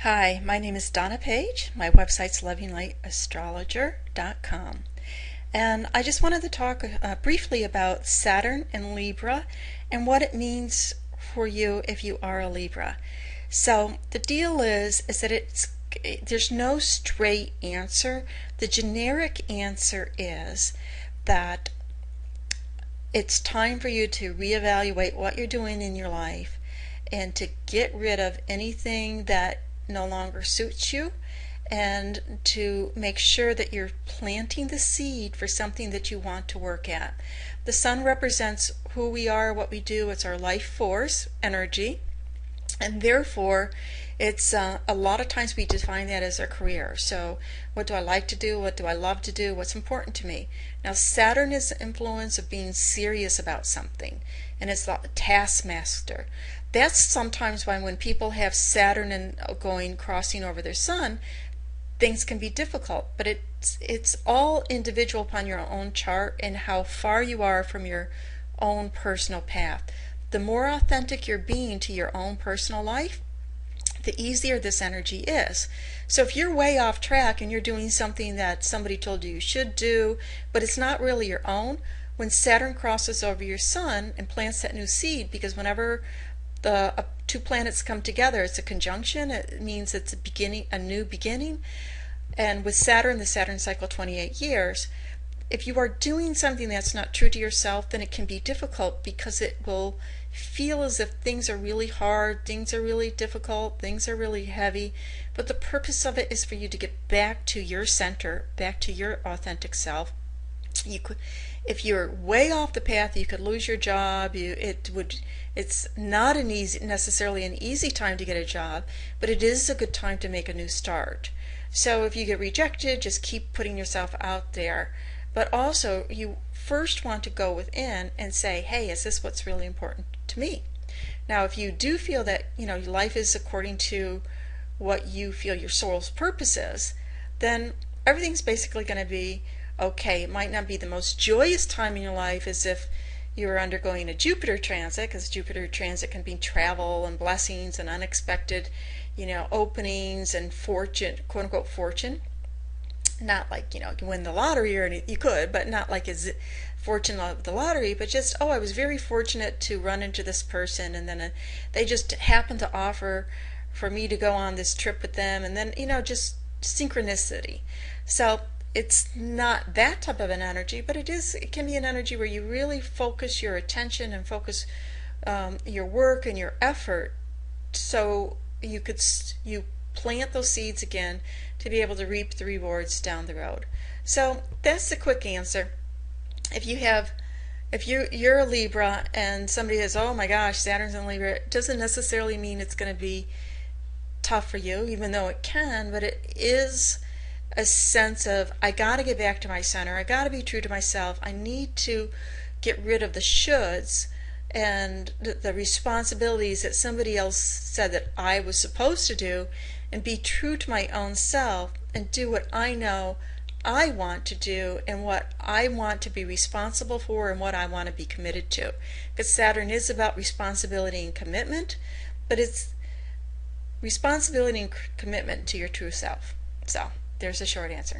Hi, my name is Donna Page. My website's lovinglightastrologer.com. And I just wanted to talk briefly about Saturn and Libra and what it means for you if you are a Libra. So the deal is that there's no straight answer. The generic answer is that it's time for you to reevaluate what you're doing in your life and to get rid of anything that no longer suits you, and to make sure that you're planting the seed for something that you want to work at. The sun represents who we are, what we do. It's our life force, energy, and therefore it's a lot of times we define that as our career. So what do I like to do? What do I love to do? What's important to me? Now Saturn is the influence of being serious about something, and it's the taskmaster. That's sometimes why when people have Saturn and crossing over their sun, things can be difficult. But it's all individual upon your own chart and how far you are from your own personal path. The more authentic you're being to your own personal life, the easier this energy is. So if you're way off track and you're doing something that somebody told you should do, but it's not really your own, when Saturn crosses over your sun and plants that new seed, because whenever the two planets come together, it's a conjunction. It means it's a new beginning. And with Saturn, the Saturn cycle 28 years, if you are doing something that's not true to yourself, then it can be difficult because it will feel as if things are really hard, things are really difficult, things are really heavy. But the purpose of it is for you to get back to your center, back to your authentic self. If you're way off the path, you could lose your job. It's not necessarily an easy time to get a job, but it is a good time to make a new start. So if you get rejected, just keep putting yourself out there. But also, you first want to go within and say, hey, is this what's really important to me? Now, if you do feel that your life is according to what you feel your soul's purpose is, then everything's basically going to be okay. It might not be the most joyous time in your life as if you're undergoing a Jupiter transit, because Jupiter transit can be travel and blessings and unexpected, openings and fortune, quote unquote fortune. Not like, you win the lottery or anything. You could, but not like a fortune of the lottery, but just, oh, I was very fortunate to run into this person, and then they just happened to offer for me to go on this trip with them, and then, just synchronicity. So it's not that type of an energy, but it can be an energy where you really focus your attention and focus your work and your effort, so you plant those seeds again to be able to reap the rewards down the road. So that's the quick answer. If you're a Libra and somebody says, oh my gosh, Saturn's in Libra, it doesn't necessarily mean it's going to be tough for you, even though it can, but it is a sense of, I got to get back to my center. I got to be true to myself. I need to get rid of the shoulds and the responsibilities that somebody else said that I was supposed to do, and be true to my own self and do what I know I want to do and what I want to be responsible for and what I want to be committed to. Because Saturn is about responsibility and commitment, but it's responsibility and commitment to your true self. So there's a short answer.